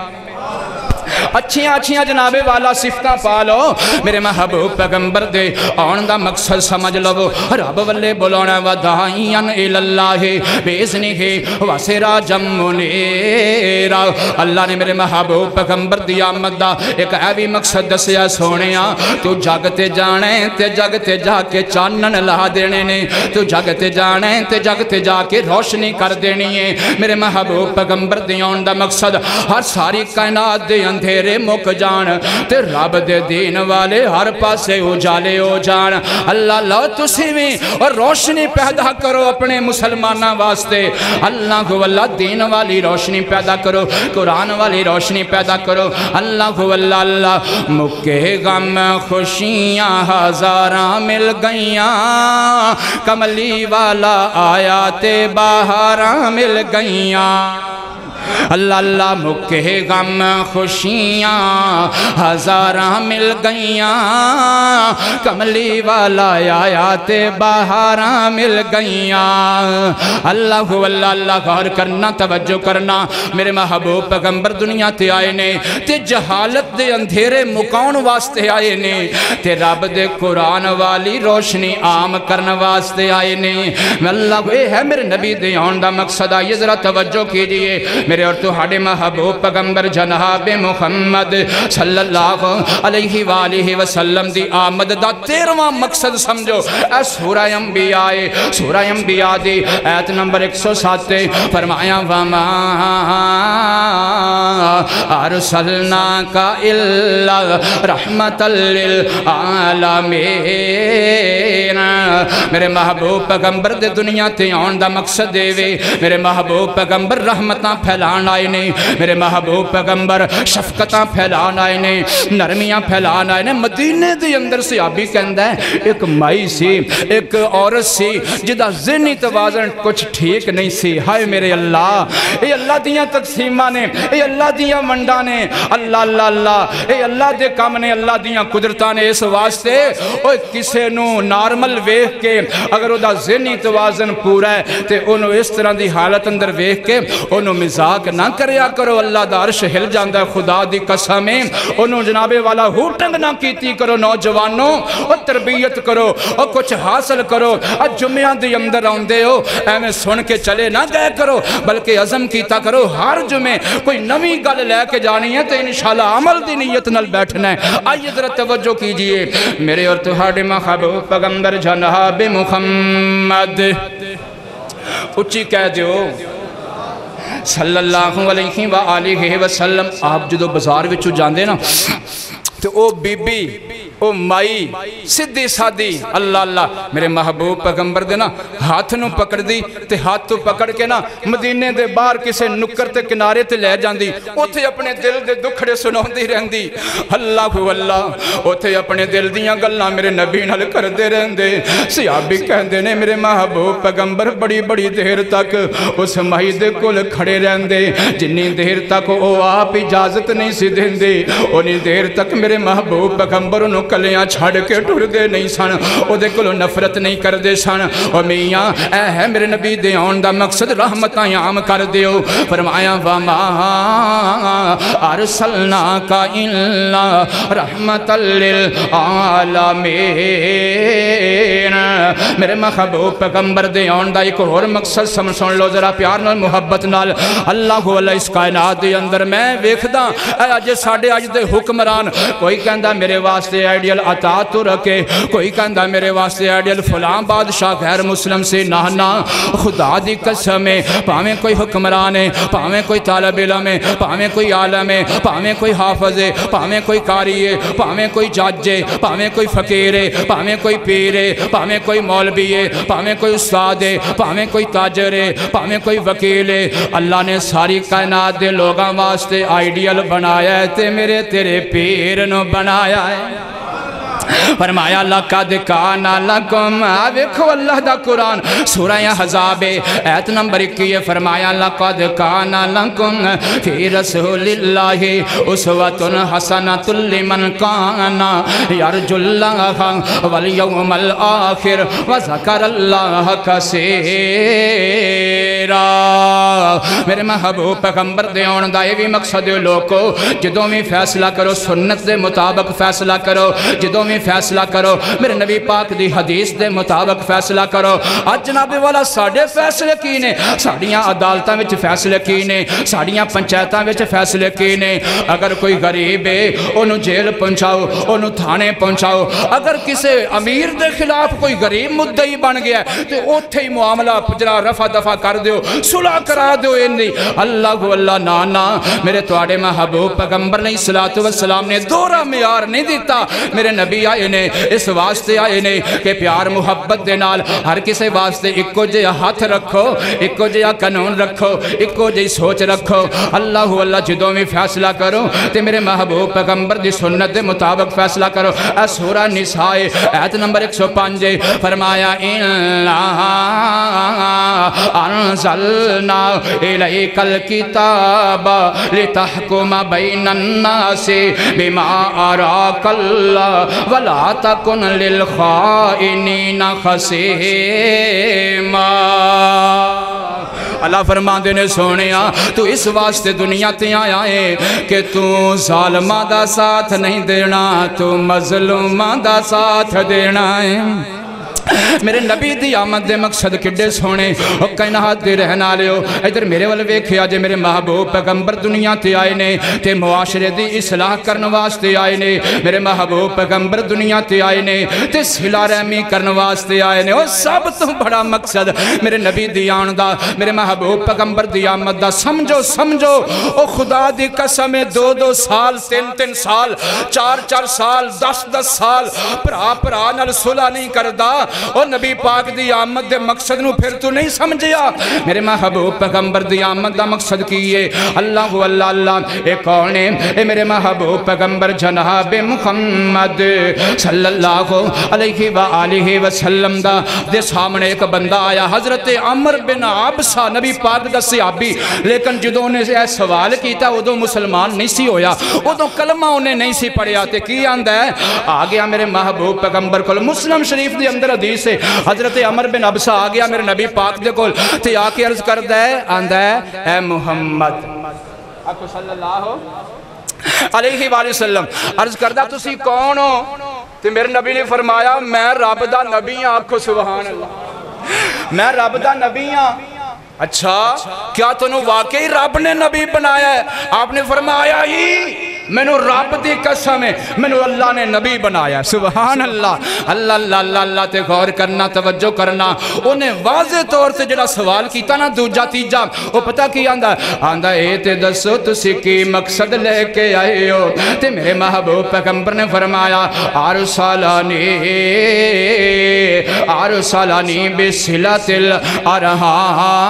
اچھیاں جنابے والا صفتہ پالو میرے محبوب پیغمبر دے آن دا مقصد سمجھ لو رب والے بلانا ودائیاں الاللہ بیزنہ وسراجا منیرا اللہ نے میرے محبوب پیغمبر دی آمد دا ایک ایوی مقصد دسیا سونیا تو جگتے جانے تے جگتے جا کے چانن لا دینے نے تو جگتے جانے تے جگتے جا کے روشنی کر دینی ہے میرے محبوب پیغمبر دی آن دا مقصد ہر ساری کائنات دے اندھے اندھیرے مک جان تے رب دے دین والے ہر پاسے اجالے ہو جان اللہ اللہ تسی بھی اور روشنی پیدا کرو اپنے مسلمانہ واسطے اللہ کو اللہ دین والی روشنی پیدا کرو قرآن والی روشنی پیدا کرو اللہ کو اللہ اللہ مکے غم خوشیاں ہزاراں مل گئیاں کملی والا آیات بہاراں مل گئیاں اللہ اللہ مکے غم خوشیاں ہزاراں مل گئیاں کملی والا آیات بہاراں مل گئیاں اللہ اللہ اللہ غور کرنا توجہ کرنا میرے محبوب پیغمبر دنیا تے آئے نے تے جہالت دے اندھیرے مکاؤن واسطے آئے نے تے رب دے قرآن والی روشنی عام کرن واسطے آئے نے اللہ اے ہے میرے نبی دے آن دا مقصد آئیے ذرا توجہ کیجئے میرے اور تہاڈے محبوب پیغمبر جناب محمد صلی اللہ علیہ وآلہ وسلم دی آمد دا 13واں مقصد سمجھو اے سورہ انبیاء دی آیت نمبر 107 فرمایا وَمَا أَرْسَلْنَاكَ إِلَّا رَحْمَةً لِلْعَالَمِينَ میرے محبوب پیغمبر دے دنیا تے آن دا مقصد دے وے میرے محبوب پیغمبر رحمتاں پھیلان آئے نے میرے محبوب پیغمبر شفقتاں پھیلان آئے نے نرمیاں پھیلان آئے نے مدینے دے اندر صحابی کہندہ ہے ایک مائی سی ایک عورت سی جدہ ذہنی توازن کچھ ٹھیک نہیں سی ہائے میرے اللہ اے اللہ دیاں تقسیمہ نے اے اللہ دیاں منڈا نے اللہ اللہ اللہ اے اللہ دے کام نے اللہ دیاں قدرتاں نے اس واسطے اوہ کسے نو نارمل ویخ کے اگر او دا ذہنی توازن پورا ہے تے انہوں اس طرح دی حالت اندر ویخ کے انہوں مزاق نہ کریا کرو اللہ دا عرش ہل جاندہ ہے خدا دی قسمیں انہوں جنابے والا ہوٹنگ نہ کیتی کرو نوجوانوں اور تربیت کرو اور کچھ حاصل کرو اور جمعہ دی اندر آندے ہو ایمیں سن کے چلے نہ گئے کرو بلکہ عزم کیتا کرو ہر جمعہ کوئی نوی گل لے کے جانی ہے تو انشاءاللہ عمل دی نیت نل بیٹھنا ہے آئیے ذرا توجہ کیجئے میرے اور تہاڈے محبوب پیغمبر جناب محمد اچھی کہہ دیو صلی اللہ علیہ وآلہ وسلم آپ جدو بازار وچو جاندے نا تو او بی بی او مائی صدی سادی اللہ اللہ میرے محبوب پیغمبر دے نا ہاتھ نو پکڑ دی تے ہاتھ تو پکڑ کے نا مدینے دے باہر کسے نکر تے کنارے تے لے جاندی اوتھے اپنے دل دے دکھڑے سناؤں دی رہندی اللہ اوتھے اپنے دل دیاں گلنا میرے نبی نال کر دے رہندے صحابی کہندے نے میرے محبوب پیغمبر بڑی بڑی دیر تک اس مائی دے کول کھڑے رہندے جنی دیر تک او آپ اجازت نہیں سی دیندے انہی دیر تک میرے محبوب پیغمبر انہوں کلیاں چھاڑ کے ٹر دے نہیں سن او دے کلو نفرت نہیں کر دے سن او میاں اے ہے میرے نبی دے آن دا مقصد رحمتاں عام کر دیو فرمایا وَمَا أَرْسَلْنَاكَ إِلَّا رَحْمَةً لِلْعَالَمِينَ میرے محبوب پیغمبر دے آن دا ایک اور مقصد سن لو ذرا پیار نال محبت نال اللہ علیہ اس کائنات دے اندر میں ویکھدا اے اج ساڈے اج دے حکمران کوئی کہندا میرے واسطے آئیڈیل عطا تو رکھے کوئی کہندا میرے واسطے آئیڈیل فلاں بادشاہ غیر مسلم سے نہ خدا دی قسم ہے پاویں کوئی حکمران ہے پاویں کوئی طالب علم ہے پاویں کوئی عالم ہے پاویں کوئی حافظ ہے پاویں کوئی قاری ہے پاویں کوئی جج ہے پاویں کوئی فقیر ہے پاویں کوئی پیر ہے پاویں کوئی مولوی ہے پاویں کوئی استاد ہے پاویں کوئی تاجر ہے پاویں کوئی وکیل ہے اللہ نے ساری کائنات دے لوگاں واسطے آئیڈیل بنایا ہے تے میرے تیرے پیر نو بنایا ہے فرمایا لَقَدْ كَانَ لَكُمْ دیکھو اللہ دا قرآن سورہ احزاب آیت نمبر 21 فرمایا لَقَدْ كَانَ لَكُمْ فِي رَسُولِ اللَّهِ أُسْوَةٌ حَسَنَةٌ لِمَنْ كَانَ يَرْجُو اللَّهَ وَالْيَوْمَ الْآخِرَ وَذَكَرَ اللَّهَ كَثِيرًا میرے محبوب پیغمبر دے آن دا یہ بھی مقصد لوگو جدوں میں فیصلہ کرو سنت دے مطابق فیصلہ کرو جدوں میں فیصلہ کرو میرے نبی پاک دی حدیث دے مطابق فیصلہ کرو آج جناب والا ساڑھے فیصلے کی نے ساڑھیاں عدالتاں وچ فیصلے کی نے ساڑھیاں پنچایتاں وچ فیصلے کی نے اگر کوئی غریب ہے انہوں جیل پہنچاؤ انہوں تھانے پہنچاؤ اگر کسی امیر دے خلاف کوئی غریب مدعی بن گیا تو اوتھے ہی معاملہ جناب رفع دفع کر دیو صلح کرا دیو اے ہوندی اللہ اللہ نانا میرے توڑے محبوب پیغمبر علیہ السلام نے دورہ معیار نہیں دیتا میرے نبی آئے نے اس واسطے آئے نے کہ پیار محبت دے نال ہر کسے واسطے اکو جے ہاتھ رکھو اکو جے قانون رکھو اکو جے سوچ رکھو اللہ اللہ جدوں میں فیصلہ کرو تے میرے محبوب پیغمبر دی سنت دے مطابق فیصلہ کرو اے سورہ نساء آیت نمبر 105 فرمایا اِنَّا انزلنا الیک الکتاب لتحکم بین الناس بما اراک اللہ ولا تکن للخائنین خصیما اللہ فرماندے نے سونیا تو اس واسطے دنیا تے آیا ہے کہ تو ظالمہ دا ساتھ نہیں دینا تو مظلومہ دا ساتھ دینا ہے میرے نبی دی آمد دے مقصد کڈے سونے او کائنات دے رہنا لیو ادھر میرے والے ویکھیا جے میرے محبوب پیغمبر دنیا تے آئے نے تے معاشرے دی اصلاح کرن واسطے آئے نے میرے محبوب پیغمبر دنیا تے آئے نے تے صلہ رحمی کرن واسطے آئے نے او سب تو بڑا مقصد میرے نبی دی آن دا میرے محبوب پیغمبر دی آمد دا سمجھو او خدا دی قسم 2 سال 3 سال 4 سال 10 سال پرا نال صلح نہیں کردا او نبی پاک دی آمد دے مقصد نو پھر تو نہیں سمجھیا میرے محبوب پیغمبر دی آمد دا مقصد کیے اللہ اے کون ہے اے میرے محبوب پیغمبر جناب محمد صلی اللہ علیہ وآلہ وسلم دا دے سامنے ایک بندہ آیا حضرت عمر بن عبسہ نبی پاک دا صحابی لیکن جدوں نے سوال کیتا ادو مسلمان نہیں سی ہویا ادو کلمہ انہیں نہیں سی پڑھیا تے کی آندہ ہے آگیا میرے محبوب پیغمبر کل مسلم شریف دی اندر حدیث سے حضرت عمر بن عبسہ آگیا میرے نبی پاک دے کول تے آکے عرض کر دے آندہ ہے اے محمد آکو صلی اللہ علیہ وآلہ وسلم عرض کر دا تسی کون ہو تے میرے نبی نے فرمایا میں رب دا نبی ہاں آکو سبحان اللہ میں رب دا نبی ہاں اچھا کیا تنہوں واقعی رب نے نبی بنایا ہے آپ نے فرمایا ہی میں نے رب دی قسم ہے میں نے اللہ نے نبی بنایا سبحان اللہ اللہ اللہ اللہ اللہ تے غور کرنا توجہ کرنا انہیں واضح طور سے جڑا سوال کیتا نا دوجا تیجا وہ پتہ کی آندہ اے تے دسو تسی کی مقصد لے کے آئے ہو تے میرے محبوب پیغمبر نے فرمایا ارسلانی بصلۃ الارحام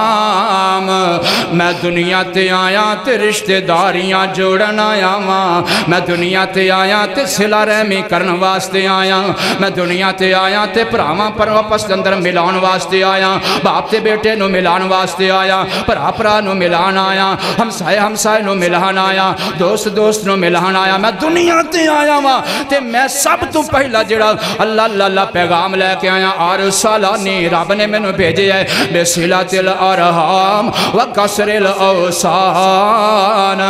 میں دنیا تے آیا تے رشتہ داریاں جوڑن آیا ماں میں دنیا تے آیا تے صلہ رحمی کرن واسطے آیا میں دنیا تے آیا تے پراواں پر واپس اندر ملان واسطے آیا باپ تے بیٹے نو ملان واسطے آیا پرا نو ملان آیا ہمسائے نو ملان آیا دوست نو ملان آیا میں دنیا تے آیا ماں تے میں سب تو پہلا جڑا اللہ پیغام لے کے آیا ارسلانی رب نے میں نو بھیجے ہے بصلۃ الارحام وکسر الاوثان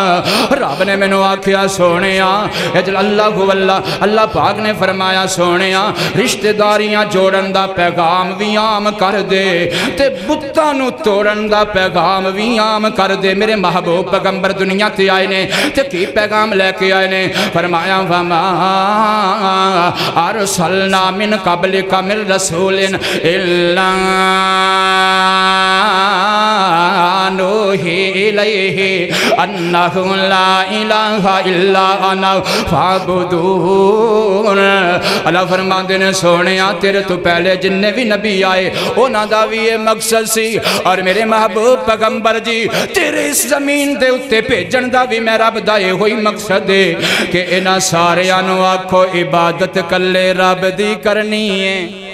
رب نے میں نو آکھیا سونیا اجل اللہ پاک نے فرمایا سونیا رشتہ داریاں جوڑن دا پیغام بھی عام کر دے تے بتاں نو توڑن دا پیغام بھی عام کر دے میرے محبوب پیغمبر دنیا تے آئے نے تے کی پیغام لے کے آئے نے فرمایا وما ارسلنا من قبلک من رسول الا نوحی الیہ انہ لا الہ الا انا فعبدون اللہ فرماندے نے سونیا تیرے تو پہلے جننے بھی نبی آئے اونا دا بھی یہ مقصد سی اور میرے محبوب پیغمبر جی تیرے اس زمین دے اتے بھیجن دا بھی میں رب دا یہ ہوئی مقصد ہے کہ انہاں سارے انو آکھو عبادت کلے رب دی کرنی ہے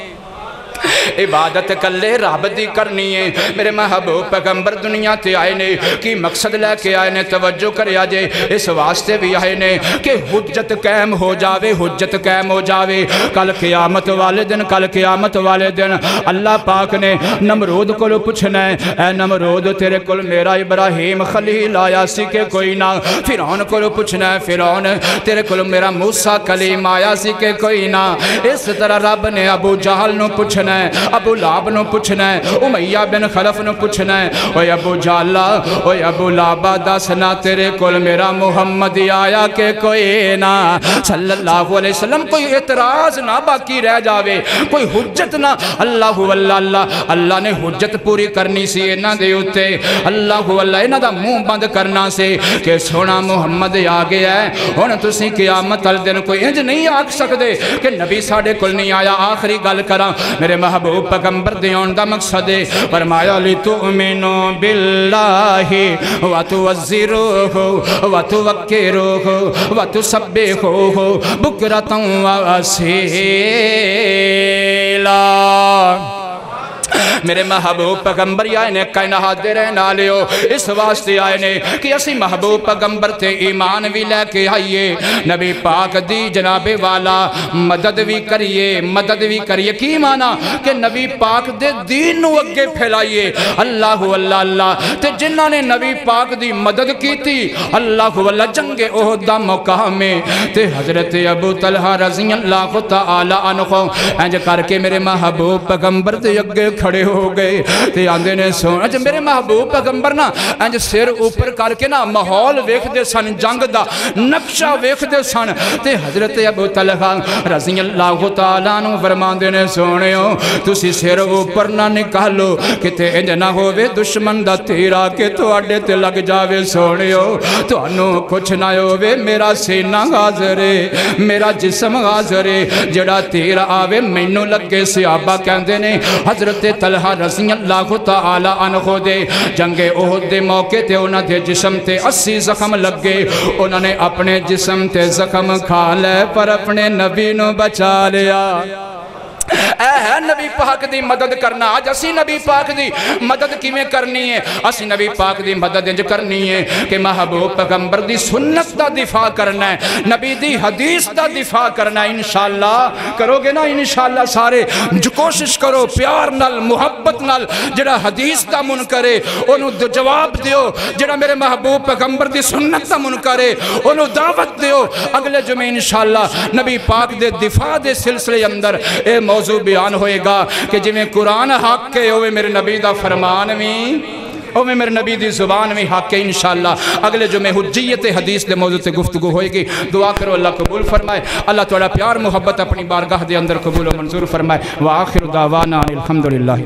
عبادت کلے رب دی کرنی ہے میرے محبوب پیغمبر دنیا تے آئے نے کی مقصد لے کے آئے نے توجہ کرے آجے اس واسطے بھی آئے نے کہ حجت قائم ہو جاوے کل قیامت والے دن اللہ پاک نے نمرود کو پوچھنا ہے اے نمرود تیرے کل میرا ابراہیم خلیل آیا سی کہ کوئی نہ فرعون کو پوچھنا ہے فرعون تیرے کل میرا موسیٰ کلیم آیا سی کہ کوئی نہ اس طرح رب نے ابو جہل نو پوچھنا ہے ابو لہب نو پوچھنا ہے، امیہ بن خلف نو پوچھنا ہے، اوے ابو جالا اوے ابو لہب دسنا تیرے کول میرا محمد آیا کہ کوئی نہ صلی اللہ علیہ وسلم، کوئی اعتراض نہ باقی رہ جاوے، کوئی حجت نہ۔ اللہ اللہ نے حجت پوری کرنی سی انہاں دے اوتے، اللہ انہاں دا منہ بند کرنا سے کہ سونا محمد آ گیا ہے۔ ہن تسی قیامت والے دن کوئی انج نہیں آکھ سکدے کہ نبی ساڈے کول نہیں آیا۔ آخری گل کراں، میرے محبوب پیغمبر دے آن دا مقصد ہے، فرمایا لِتُؤْمِنُوا بِاللَّهِ وَتُعَزِّرُوهُ وَتُوَقِّرُوهُ وَتُسَبِّحُوهُ بُكْرَةً وَأَصِيلًا۔ میرے محبوب پیغمبر آئے نے کائنات دے رہنا لیو، اس واسطے آئے نے کہ اسی محبوب پیغمبر تے ایمان بھی لے کے آئیے، نبی پاک دی جناب والا مدد بھی کریے کی مانا کہ نبی پاک دے دین نو اگے پھیلائیے۔ اللہ اللہ تے جنہاں نے نبی پاک دی مدد کی تھی، اللہ جنگ احد دا مقام میں تے حضرت ابو طلحہ رضی اللہ تعالی عنہ انج کر کے میرے محبوب پیغمبر دے اگے کھڑے ہو گئے تے آندے نے سونا جو میرے محبوب پیغمبر نا انج سر اوپر کر کے نا ماحول ویکھ دے سن، جنگ دا نقشہ ویکھ دے سن تے حضرت ابو طلحہ رضی اللہ تعالیٰ عنہ فرماندے نے سونےو تسی سر اوپر نہ نکالو کتے انج نہ ہووے دشمن دا تیرا کہ تواڈے تے لگ جاوے، سونےو تانوں کچھ نہ ہووے، میرا سینہ حاضر ہے، میرا جسم حاضر ہے، جڑا تیر آوے مینوں لگے۔ صحابہ کہندے نے حضرت طلحہ رضی اللہ تعالی عنہ دے جنگ احد دے موقع تے انہاں دے جسم تے 80 زخم لگے، انہاں نے اپنے جسم تے زخم کھا لے پر اپنے نبی نو بچا لیا۔ اے ہے نبی پاک دی مدد کرنا۔ آج اسی نبی پاک دی مدد کیویں کرنی ہے؟ اسی نبی پاک دی مدد انج کرنی ہے کہ محبوب پیغمبر دی سنت دا دفاع کرنا ہے، نبی دی حدیث دا دفاع کرنا ہے۔ انشاءاللہ کرو گے نا؟ انشاءاللہ سارے جو کوشش کرو پیار نال محبت نال، جڑا حدیث دا منکر ہے انہوں جواب دیو، جڑا میرے محبوب پیغمبر دی سنت دا منکر ہے انہوں دعوت دیو۔ اگلے جمعے انشاءاللہ نبی پاک دے دفاع دے سلسلے اندر اے موضوع بیان ہوئے گا کہ جی میں قرآن حق کے ہوئے میرے نبی دا فرمان میں اوہ میرے نبی دی زبان میں حق کے انشاءاللہ اگلے جو میں حجیت حدیث دے موضوع تے گفتگو ہوئے گی۔ دعا کرو اللہ قبول فرمائے، اللہ تعالیٰ پیار محبت اپنی بارگاہ دے اندر قبول و منظور فرمائے۔ وآخر دعوانا الحمدللہ۔